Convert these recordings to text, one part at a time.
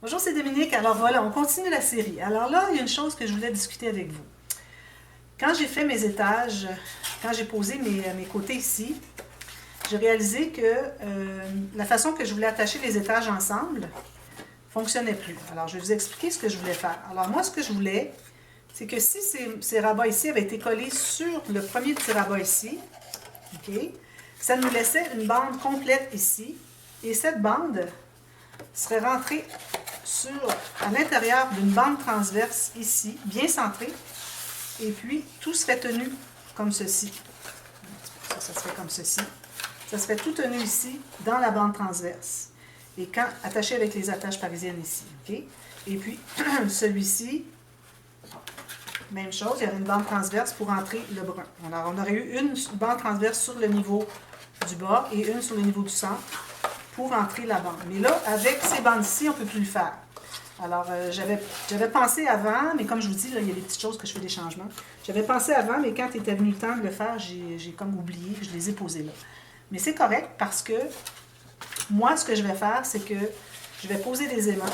Bonjour, c'est Dominique. Alors voilà, on continue la série. Alors là, il y a une chose que je voulais discuter avec vous. Quand j'ai fait mes étages, quand j'ai posé mes côtés ici, j'ai réalisé que la façon que je voulais attacher les étages ensemble ne fonctionnait plus. Alors, je vais vous expliquer ce que je voulais faire. Alors, moi, ce que je voulais, c'est que si ces rabats ici avaient été collés sur le premier petit rabat ici, OK, ça nous laissait une bande complète ici. Et cette bande serait rentrée à l'intérieur d'une bande transverse ici, bien centrée. Et puis, tout serait tenu comme ceci. Ça serait comme ceci. Ça serait tout tenu ici, dans la bande transverse. Et quand attaché avec les attaches parisiennes ici. OK? Et puis, celui-ci, même chose, il y aurait une bande transverse pour entrer le brun. Alors, on aurait eu une bande transverse sur le niveau du bas et une sur le niveau du centre pour entrer la bande. Mais là, avec ces bandes-ci, on ne peut plus le faire. Alors, j'avais pensé avant, mais comme je vous dis, là, il y a des petites choses que je fais des changements. J'avais pensé avant, mais quand était venu le temps de le faire, j'ai comme oublié, je les ai posés là. Mais c'est correct parce que moi, ce que je vais faire, c'est que je vais poser des aimants.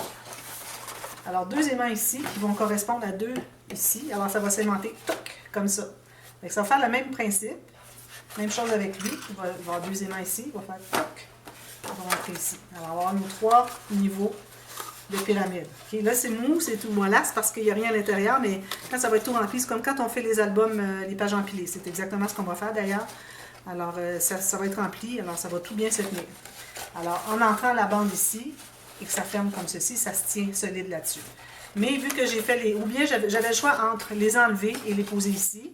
Alors, deux aimants ici qui vont correspondre à deux ici. Alors, ça va s'aimanter, toc, comme ça. Donc, ça va faire le même principe. Même chose avec lui. Il va avoir deux aimants ici. Il va faire toc. On va rentrer ici. Alors, on va avoir nos trois niveaux de pyramide. Okay, là, c'est mou, c'est tout mollasse parce qu'il n'y a rien à l'intérieur, mais quand ça va être tout rempli, c'est comme quand on fait les albums, les pages empilées. C'est exactement ce qu'on va faire d'ailleurs. Alors, ça va être rempli, alors ça va tout bien se tenir. Alors, en entrant la bande ici, et que ça ferme comme ceci, ça se tient solide là-dessus. Mais vu que j'ai fait les... Ou bien j'avais le choix entre les enlever et les poser ici,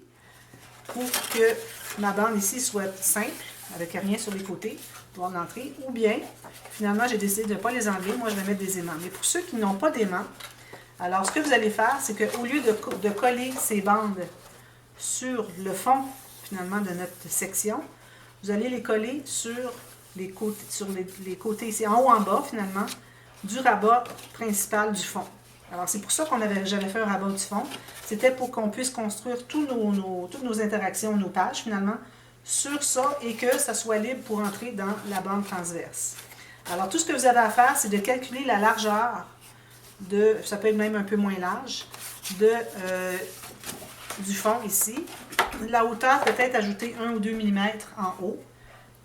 pour que ma bande ici soit simple, avec rien sur les côtés, pour l'entrée, ou bien, finalement, j'ai décidé de ne pas les enlever, moi je vais mettre des aimants. Mais pour ceux qui n'ont pas d'aimants, alors ce que vous allez faire, c'est qu'au lieu de coller ces bandes sur le fond, finalement, de notre section, vous allez les coller sur les côtés ici, en haut, en bas, finalement, du rabat principal du fond. Alors, c'est pour ça j'avais fait un rabat du fond. C'était pour qu'on puisse construire toutes nos interactions, nos pages, finalement, sur ça et que ça soit libre pour entrer dans la bande transverse. Alors, tout ce que vous avez à faire, c'est de calculer la largeur ça peut être même un peu moins large, du fond ici. La hauteur, peut-être ajouter 1 ou 2 mm en haut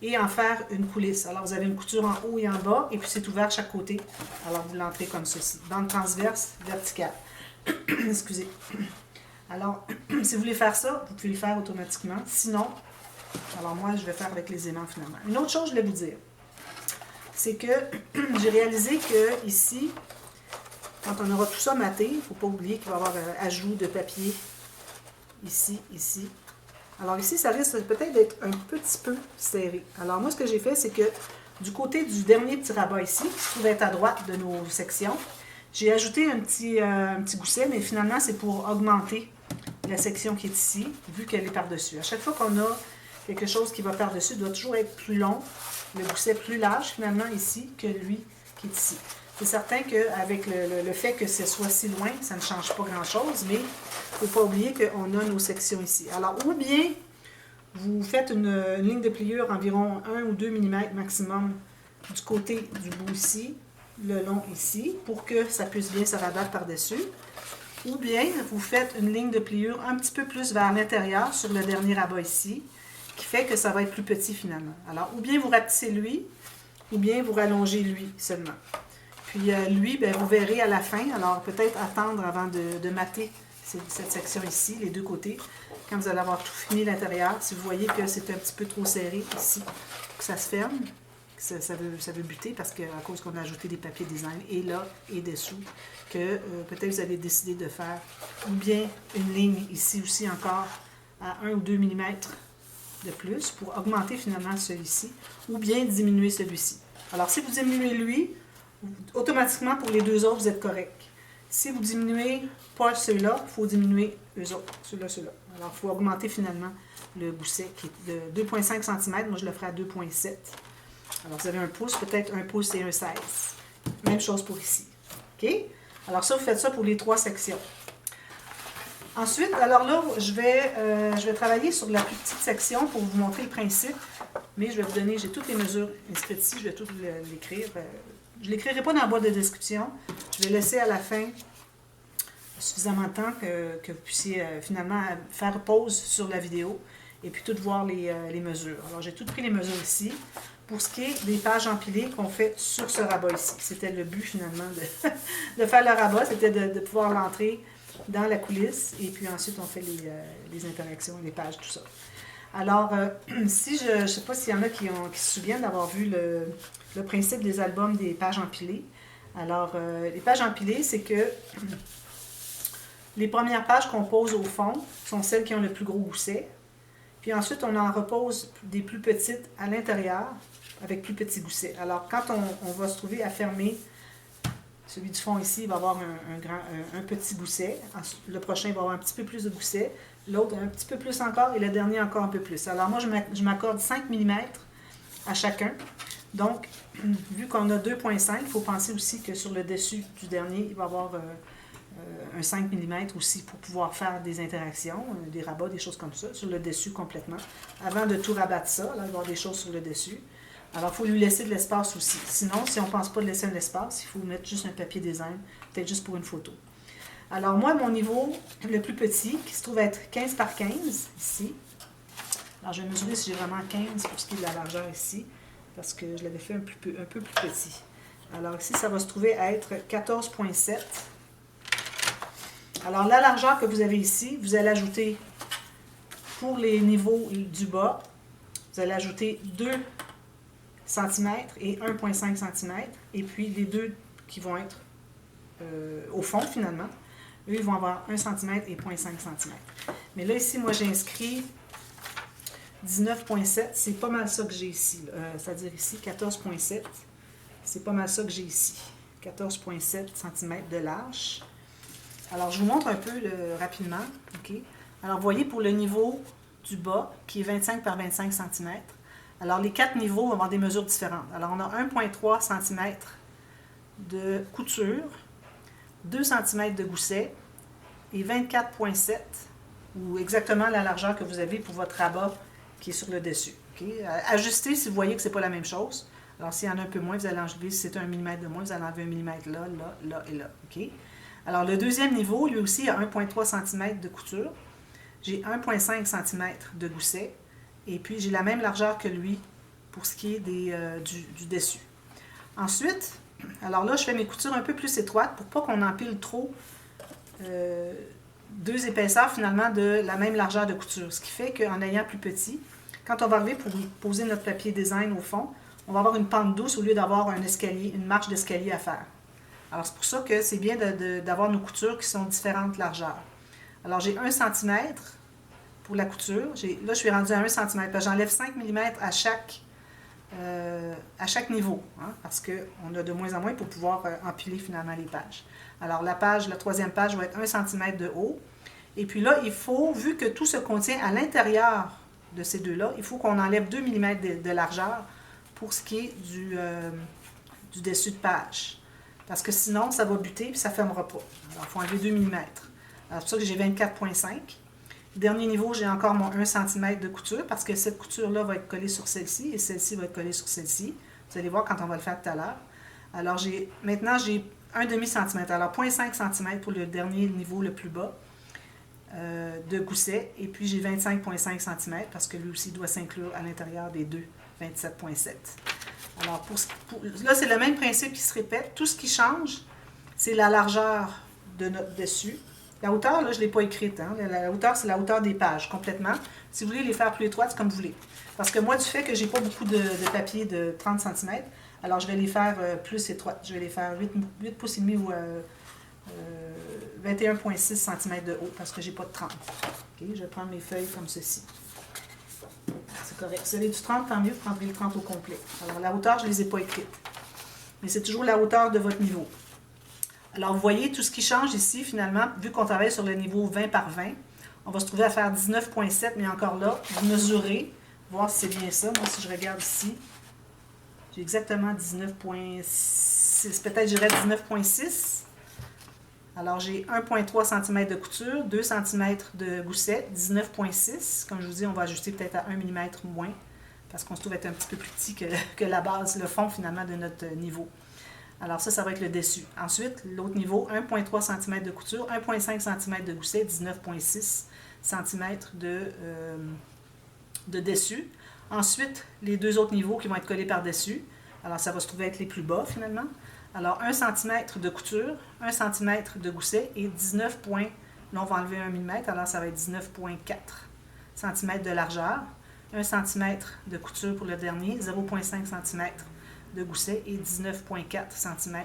et en faire une coulisse. Alors, vous avez une couture en haut et en bas et puis c'est ouvert chaque côté. Alors, vous l'entrez comme ceci. Bande transverse, verticale. Excusez. Alors, si vous voulez faire ça, vous pouvez le faire automatiquement. Sinon, alors moi, je vais faire avec les aimants finalement. Une autre chose, je voulais vous dire, c'est que j'ai réalisé que ici, quand on aura tout ça maté, il ne faut pas oublier qu'il va y avoir un ajout de papier ici, ici. Alors ici, ça risque peut-être d'être un petit peu serré. Alors moi, ce que j'ai fait, c'est que du côté du dernier petit rabat ici, qui se trouve être à droite de nos sections, j'ai ajouté un petit gousset, mais finalement, c'est pour augmenter la section qui est ici, vu qu'elle est par-dessus. À chaque fois qu'on a quelque chose qui va par-dessus, doit toujours être plus long, le gousset plus large, finalement, ici, que lui qui est ici. C'est certain qu'avec le fait que ce soit si loin, ça ne change pas grand-chose, mais il ne faut pas oublier qu'on a nos sections ici. Alors, ou bien, vous faites une ligne de pliure environ 1 ou 2 mm maximum du côté du bout ici, le long ici, pour que ça puisse bien se rabattre par-dessus. Ou bien, vous faites une ligne de pliure un petit peu plus vers l'intérieur, sur le dernier rabat ici, qui fait que ça va être plus petit finalement. Alors, ou bien vous rapetissez lui, ou bien vous rallongez lui seulement. Puis lui, bien, vous verrez à la fin, alors peut-être attendre avant de mater cette section ici, les deux côtés, quand vous allez avoir tout fini l'intérieur, si vous voyez que c'est un petit peu trop serré ici, que ça se ferme, ça veut buter parce qu'à cause qu'on a ajouté des papiers design et là et dessous, que peut-être vous allez décider de faire ou bien une ligne ici aussi encore à 1 ou 2 mm de plus pour augmenter finalement celui-ci ou bien diminuer celui-ci. Alors si vous diminuez lui, automatiquement pour les deux autres vous êtes correct. Si vous diminuez pas ceux-là, il faut diminuer eux autres, ceux-là, ceux-là. Alors il faut augmenter finalement le gousset qui est de 2,5 cm, moi je le ferai à 2,7. Alors vous avez un pouce, peut-être un pouce et un 16. Même chose pour ici. OK? Alors ça, vous faites ça pour les trois sections. Ensuite, alors là, je vais travailler sur la plus petite section pour vous montrer le principe. Mais je vais vous donner, j'ai toutes les mesures inscrites ici, je vais tout l'écrire. Je ne l'écrirai pas dans la boîte de description. Je vais laisser à la fin suffisamment de temps que vous puissiez finalement faire pause sur la vidéo et puis tout voir les mesures. Alors, j'ai tout pris les mesures ici. Pour ce qui est des pages empilées qu'on fait sur ce rabat ici, c'était le but finalement de faire le rabat, c'était de pouvoir l'entrer dans la coulisse et puis ensuite on fait les interactions, les pages, tout ça. Alors, si je ne sais pas s'il y en a qui se souviennent d'avoir vu le principe des albums des pages empilées. Alors, les pages empilées, c'est que les premières pages qu'on pose au fond sont celles qui ont le plus gros gousset. Puis ensuite, on en repose des plus petites à l'intérieur avec plus petits goussets. Alors, quand on va se trouver à fermer celui du fond ici, il va avoir un petit gousset. Le prochain va avoir un petit peu plus de gousset. L'autre un petit peu plus encore et le dernier encore un peu plus. Alors moi, je m'accorde 5 mm à chacun. Donc, vu qu'on a 2,5, il faut penser aussi que sur le dessus du dernier, il va y avoir un 5 mm aussi pour pouvoir faire des interactions, des rabats, des choses comme ça, sur le dessus complètement. Avant de tout rabattre ça, là, il va y avoir des choses sur le dessus. Alors, il faut lui laisser de l'espace aussi. Sinon, si on ne pense pas de laisser un espace, il faut mettre juste un papier design, peut-être juste pour une photo. Alors, moi, mon niveau le plus petit, qui se trouve être 15 par 15, ici. Alors, je vais mesurer si j'ai vraiment 15 pour ce qui est de la largeur ici, parce que je l'avais fait un peu plus petit. Alors, ici, ça va se trouver être 14,7. Alors, la largeur que vous avez ici, vous allez ajouter, pour les niveaux du bas, vous allez ajouter 2 cm et 1,5 cm. Et puis, les deux qui vont être au fond, finalement, eux, ils vont avoir 1 cm et 0,5 cm. Mais là, ici, moi, j'ai inscrit 19,7. C'est pas mal ça que j'ai ici. C'est-à-dire ici, 14,7. C'est pas mal ça que j'ai ici. 14,7 cm de large. Alors, je vous montre un peu rapidement. Okay? Alors, vous voyez, pour le niveau du bas, qui est 25 par 25 cm, alors les 4 niveaux vont avoir des mesures différentes. Alors, on a 1,3 cm de couture, 2 cm de gousset et 24,7 ou exactement la largeur que vous avez pour votre rabat qui est sur le dessus. Okay? Ajustez si vous voyez que ce n'est pas la même chose. Alors, s'il y en a un peu moins, vous allez enlever. Si c'est 1 mm de moins, vous allez enlever 1 mm là, là, là et là. Okay? Alors, le deuxième niveau, lui aussi, a 1,3 cm de couture. J'ai 1,5 cm de gousset. Et puis, j'ai la même largeur que lui pour ce qui est du dessus. Ensuite, alors là, je fais mes coutures un peu plus étroites pour pas qu'on empile trop deux épaisseurs finalement de la même largeur de couture. Ce qui fait qu'en ayant plus petit, quand on va arriver pour poser notre papier design au fond, on va avoir une pente douce au lieu d'avoir un escalier, une marche d'escalier à faire. Alors, c'est pour ça que c'est bien d'avoir nos coutures qui sont différentes largeurs. Alors, j'ai 1 cm pour la couture. Là, je suis rendue à 1 cm. J'enlève 5 mm à chaque niveau, hein, parce qu'on a de moins en moins pour pouvoir empiler finalement les pages. Alors, la troisième page va être 1 cm de haut. Et puis là, il faut, vu que tout se contient à l'intérieur de ces deux-là, il faut qu'on enlève 2 mm de largeur pour ce qui est du dessus de page. Parce que sinon, ça va buter et ça ne fermera pas. Alors, il faut enlever 2 mm. Alors, c'est pour ça que j'ai 24,5. Dernier niveau, j'ai encore mon 1 cm de couture parce que cette couture-là va être collée sur celle-ci et celle-ci va être collée sur celle-ci. Vous allez voir quand on va le faire tout à l'heure. Alors, maintenant, j'ai 1 demi-centimètre. Alors, 0,5 cm pour le dernier niveau le plus bas de gousset. Et puis, j'ai 25,5 cm parce que lui aussi doit s'inclure à l'intérieur des deux, 27,7. Alors, là, c'est le même principe qui se répète. Tout ce qui change, c'est la largeur de notre dessus. La hauteur, là, je ne l'ai pas écrite. Hein? La hauteur, c'est la hauteur des pages, complètement. Si vous voulez les faire plus étroites, c'est comme vous voulez. Parce que moi, du fait que je n'ai pas beaucoup de papier de 30 cm, alors je vais les faire plus étroites. Je vais les faire 8 pouces et demi ou 21,6 cm de haut, parce que je n'ai pas de 30. Okay? Je vais prendre mes feuilles comme ceci. C'est correct. Si vous avez du 30, tant mieux, vous prendrez le 30 au complet. Alors, la hauteur, je ne les ai pas écrites. Mais c'est toujours la hauteur de votre niveau. Alors, vous voyez, tout ce qui change ici, finalement, vu qu'on travaille sur le niveau 20 par 20, on va se trouver à faire 19,7, mais encore là, vous mesurez, voir si c'est bien ça. Moi, si je regarde ici, j'ai exactement 19,6, peut-être je dirais 19,6. Alors, j'ai 1,3 cm de couture, 2 cm de gousset, 19,6. Comme je vous dis, on va ajuster peut-être à 1 mm moins, parce qu'on se trouve être un petit peu plus petit que la base, le fond finalement de notre niveau. Alors ça va être le dessus. Ensuite, l'autre niveau, 1,3 cm de couture, 1,5 cm de gousset, 19,6 cm de dessus. Ensuite, les deux autres niveaux qui vont être collés par-dessus. Alors, ça va se trouver être les plus bas, finalement. Alors, 1 cm de couture, 1 cm de gousset et 19 points. Là, on va enlever 1 mm, alors ça va être 19,4 cm de largeur. 1 cm de couture pour le dernier, 0,5 cm de gousset et 19,4 cm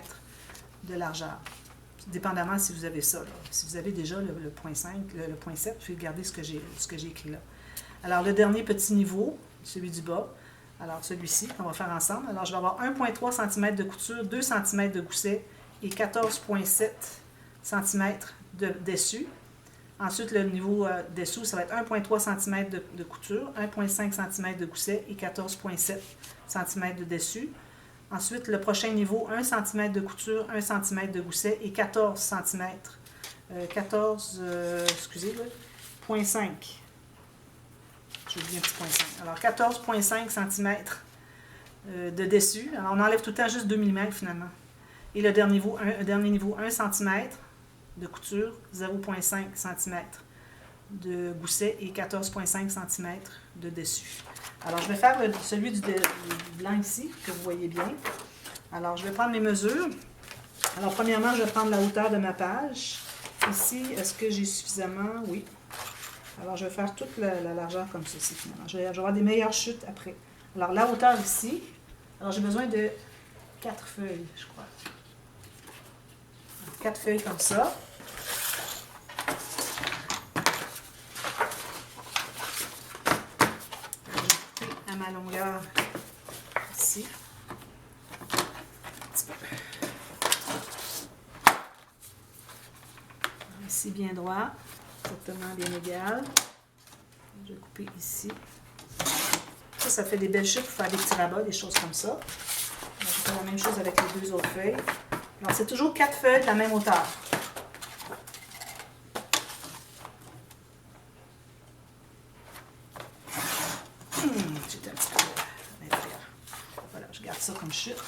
de largeur. Dépendamment si vous avez ça. Là. Si vous avez déjà le 0,5, le 0,7, je vais garder ce que j'ai écrit là. Alors, le dernier petit niveau, celui du bas, alors celui-ci, qu'on va faire ensemble. Alors, je vais avoir 1,3 cm de couture, 2 cm de gousset et 14,7 cm de dessus. Ensuite, le niveau dessous, ça va être 1,3 cm de couture, 1,5 cm de gousset et 14,7 cm de dessus. Ensuite, le prochain niveau, 1 cm de couture, 1 cm de gousset et 14 cm. 0,5. J'ai oublié un petit point 5. Alors, 14,5 cm de dessus. Alors, on enlève tout le temps juste 2 mm finalement. Et le dernier niveau, 1 cm de couture, 0,5 cm de gousset et 14,5 cm de dessus. Alors, je vais faire celui du blanc ici, que vous voyez bien. Alors, je vais prendre mes mesures. Alors, premièrement, je vais prendre la hauteur de ma page. Ici, est-ce que j'ai suffisamment? Oui. Alors, je vais faire toute la largeur comme ceci, finalement. Je vais avoir des meilleures chutes après. Alors, la hauteur ici, alors j'ai besoin de 4 feuilles, je crois. 4 feuilles comme ça. Je vais couper à ma longueur ici. Un petit peu. Ici, bien droit. Exactement bien égal. Je vais couper ici. Ça fait des belles chutes pour faire des petits rabats, des choses comme ça. Je fais la même chose avec les deux autres feuilles. Alors, c'est toujours 4 feuilles de la même hauteur. J'étais un petit peu à l'intérieur. Voilà, je garde ça comme chute.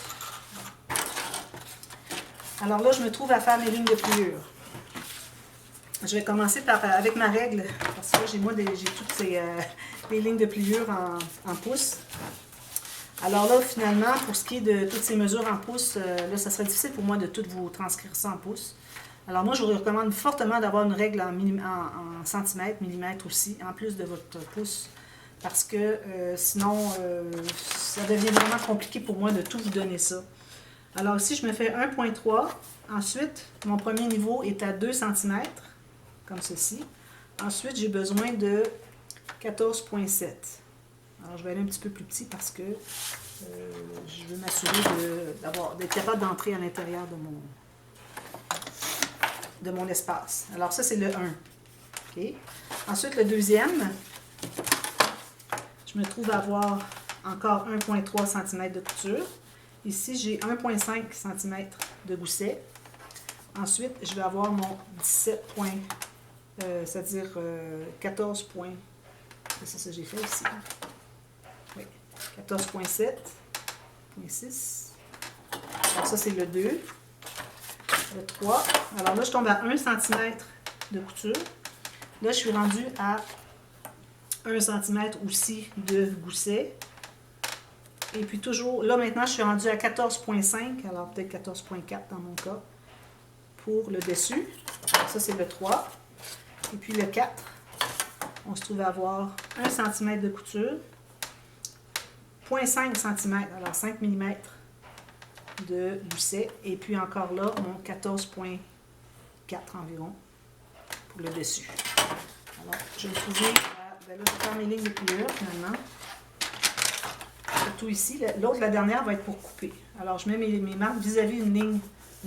Alors là, je me trouve à faire mes lignes de pliure. Je vais commencer avec ma règle, parce que j'ai toutes les lignes de pliure en pouces. Alors là, finalement, pour ce qui est de toutes ces mesures en pouces, là, ça serait difficile pour moi de toutes vous transcrire ça en pouces. Alors moi, je vous recommande fortement d'avoir une règle en centimètres, millimètres aussi, en plus de votre pouce, parce que sinon, ça devient vraiment compliqué pour moi de tout vous donner ça. Alors ici, je me fais 1,3. Ensuite, mon premier niveau est à 2 cm. Comme ceci. Ensuite, j'ai besoin de 14,7. Alors, je vais aller un petit peu plus petit parce que je veux m'assurer d'être capable d'entrer à l'intérieur de mon espace. Alors, ça, c'est le 1. Okay. Ensuite, le deuxième, je me trouve à avoir encore 1,3 cm de couture. Ici, j'ai 1,5 cm de gousset. Ensuite, je vais avoir mon 17 points. C'est-à-dire 14 points. C'est ça que j'ai fait ici. Oui. 14,7. 0,6. Alors ça, c'est le 2. Le 3. Alors là, je tombe à 1 cm de couture. Là, je suis rendue à 1 cm aussi de gousset. Et puis toujours, là maintenant, je suis rendue à 14,5. Alors peut-être 14,4 dans mon cas. Pour le dessus. Alors, ça, c'est le 3. Et puis le 4, on se trouve à avoir 1 cm de couture, 0,5 cm, alors 5 mm de gousset, et puis encore là, mon 14,4 environ pour le dessus. Alors, je vais me trouver à, là, je vais faire mes lignes de pliure finalement. Surtout ici, l'autre, la dernière, va être pour couper. Alors, je mets mes marques vis-à-vis une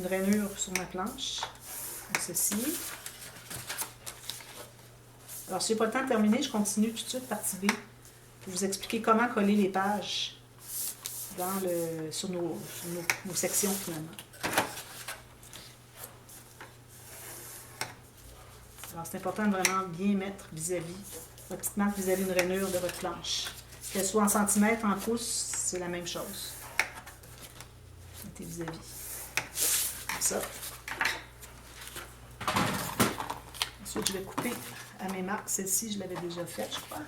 rainure sur ma planche, comme ceci. Alors, si je n'ai pas le temps de terminer, je continue tout de suite partie B pour vous expliquer comment coller les pages sur nos sections finalement. Alors, c'est important de vraiment bien mettre vis-à-vis votre petite marque vis-à-vis une rainure de votre planche. Qu'elle soit en centimètres, en pouces, c'est la même chose. Mettez vis-à-vis. ça. Ensuite, je vais couper à mes marques. Celle-ci, je l'avais déjà faite, je crois.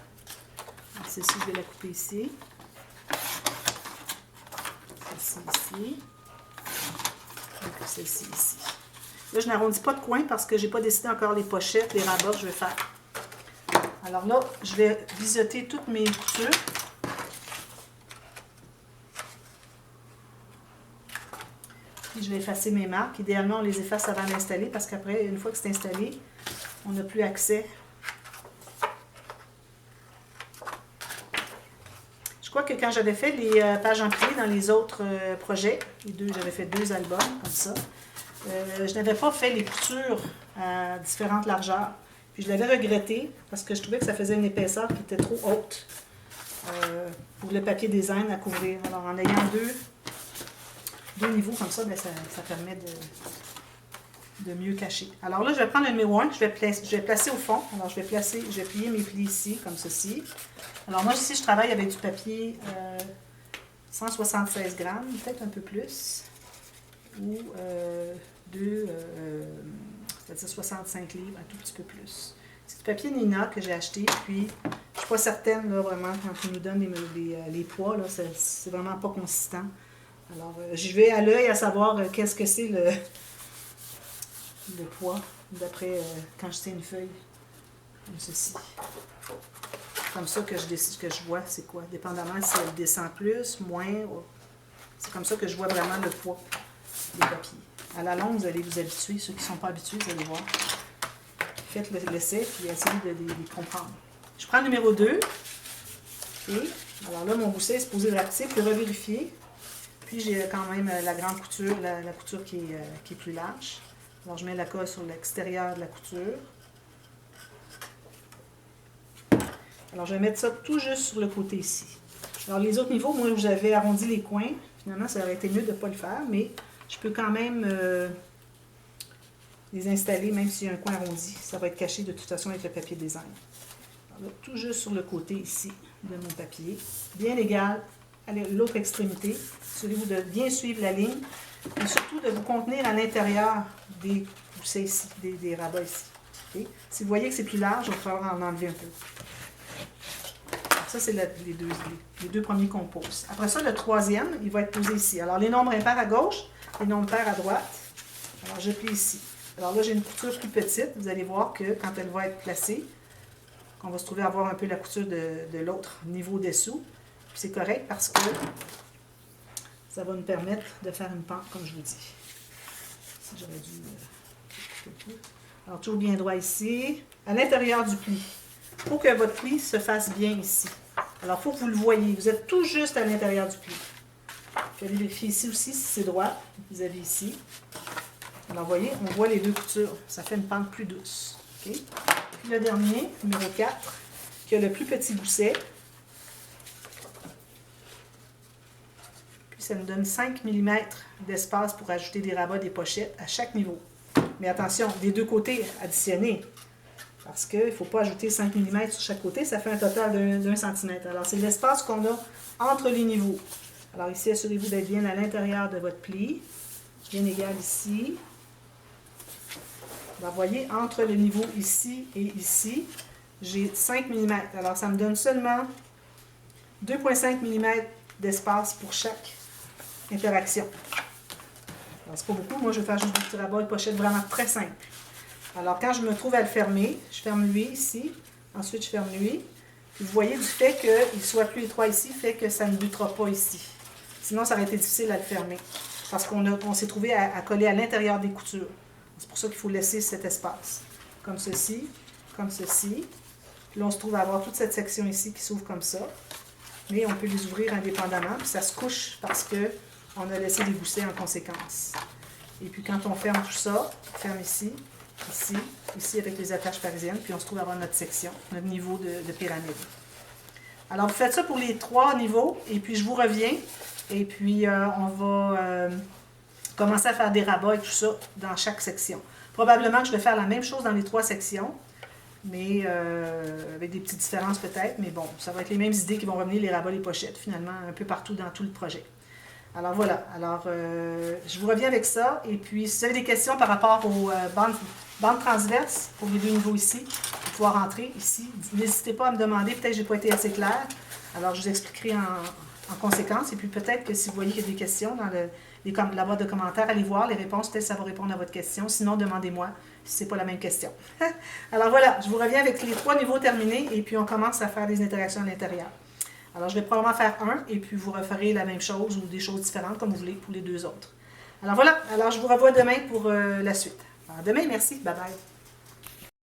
Celle-ci, je vais la couper ici. Celle-ci ici. Et celle-ci ici. Là, je n'arrondis pas de coin parce que je n'ai pas décidé encore les pochettes, les rabats que je vais faire. Alors là, je vais biseauter toutes mes coutures. Puis je vais effacer mes marques. Idéalement, on les efface avant d'installer parce qu'après, une fois que c'est installé, on n'a plus accès. Je crois que quand j'avais fait les pages empilées dans les autres projets, j'avais fait 2 albums comme ça, je n'avais pas fait les coutures à différentes largeurs. Puis je l'avais regretté parce que je trouvais que ça faisait une épaisseur qui était trop haute pour le papier design à couvrir. Alors en ayant deux niveaux comme ça, bien, ça permet de mieux cacher. Alors là, je vais prendre le numéro 1 que je vais placer au fond. Alors je vais plier mes plis ici, comme ceci. Alors moi, ici, je travaille avec du papier 176 grammes, peut-être un peu plus, ou c'est-à-dire 65 livres, un tout petit peu plus. C'est du papier Nina que j'ai acheté, puis je ne suis pas certaine, là, vraiment, quand ils nous donnent les poids, là, c'est vraiment pas consistant. Alors, j'y vais à l'œil à savoir qu'est-ce que c'est le poids, d'après quand je tiens une feuille, comme ceci. Comme ça que je décide, que je vois c'est quoi, dépendamment si elle descend plus, moins. C'est comme ça que je vois vraiment le poids des papiers. À la longue, vous allez vous habituer. Ceux qui ne sont pas habitués, vous allez voir. Faites l'essai, puis essayez de les comprendre. Je prends le numéro 2. Et, alors là, mon gousset est supposé de rapetisser, puis revérifier. Puis j'ai quand même la grande couture, la couture qui est plus large. Alors je mets la colle sur l'extérieur de la couture. Alors je vais mettre ça tout juste sur le côté ici. Alors les autres niveaux, moi j'avais arrondi les coins. Finalement, ça aurait été mieux de ne pas le faire, mais je peux quand même les installer, même s'il y a un coin arrondi. Ça va être caché de toute façon avec le papier design. Alors là, tout juste sur le côté ici de mon papier. Bien égal à l'autre extrémité. Assurez-vous de bien suivre la ligne et surtout de vous contenir à l'intérieur des goussets ici, des rabats ici. Okay? Si vous voyez que c'est plus large, il va falloir en enlever un peu. Alors ça, c'est les deux premiers qu'on pose. Après ça, le troisième, il va être posé ici. Alors, les nombres impairs à gauche, les nombres pairs à droite. Alors, je plie ici. Alors là, j'ai une couture plus petite. Vous allez voir que quand elle va être placée, on va se trouver à avoir un peu la couture de l'autre niveau dessous. C'est correct parce que ça va nous permettre de faire une pente, comme je vous dis. Si j'aurais dû... Alors, toujours bien droit ici. À l'intérieur du pli. Il faut que votre pli se fasse bien ici. Alors, il faut que vous le voyez. Vous êtes tout juste à l'intérieur du pli. Je vais vérifier ici aussi si c'est droit. Vous avez ici. Alors, vous voyez, on voit les deux coutures. Ça fait une pente plus douce. Okay? Puis le dernier, numéro 4, qui a le plus petit gousset. Puis ça nous donne 5 mm d'espace pour ajouter des rabats, des pochettes à chaque niveau. Mais attention, des deux côtés additionnés. Parce qu'il ne faut pas ajouter 5 mm sur chaque côté, ça fait un total d'1 cm. Alors, c'est l'espace qu'on a entre les niveaux. Alors ici, assurez-vous d'être bien à l'intérieur de votre pli. Bien égal ici. Alors, vous voyez, entre le niveau ici et ici, j'ai 5 mm. Alors, ça me donne seulement 2,5 mm d'espace pour chaque interaction. Alors, c'est pas beaucoup. Moi, je vais faire juste des petits rabats et pochettes vraiment très simples. Alors, quand je me trouve à le fermer, je ferme lui ici. Ensuite, je ferme lui. Puis, vous voyez, du fait qu'il soit plus étroit ici, fait que ça ne butera pas ici. Sinon, ça aurait été difficile à le fermer. Parce qu'on s'est trouvé à coller à l'intérieur des coutures. C'est pour ça qu'il faut laisser cet espace. Comme ceci, comme ceci. Puis là, on se trouve à avoir toute cette section ici qui s'ouvre comme ça. Mais on peut les ouvrir indépendamment. Puis ça se couche parce qu'on a laissé des goussets en conséquence. Et puis, quand on ferme tout ça, on ferme ici. Ici, ici avec les attaches parisiennes, puis on se trouve à avoir notre section, notre niveau de pyramide. Alors, vous faites ça pour les 3 niveaux, et puis je vous reviens, et puis on va commencer à faire des rabats et tout ça dans chaque section. Probablement que je vais faire la même chose dans les 3 sections, mais avec des petites différences peut-être, mais bon, ça va être les mêmes idées qui vont revenir, les rabats, les pochettes, finalement, un peu partout dans tout le projet. Alors voilà, alors je vous reviens avec ça. Et puis, si vous avez des questions par rapport aux bandes transverses, pour les deux niveaux ici, pour pouvoir entrer ici, n'hésitez pas à me demander, peut-être que je n'ai pas été assez claire. Alors, je vous expliquerai en conséquence. Et puis, peut-être que si vous voyez qu'il y a des questions dans la boîte de commentaires, allez voir les réponses, peut-être que ça va répondre à votre question. Sinon, demandez-moi si ce n'est pas la même question. Alors voilà, je vous reviens avec les 3 niveaux terminés et puis on commence à faire des interactions à l'intérieur. Alors, je vais probablement faire un et puis vous referez la même chose ou des choses différentes comme vous voulez pour les 2 autres. Alors voilà, alors je vous revois demain pour la suite. Alors, demain, merci, bye bye.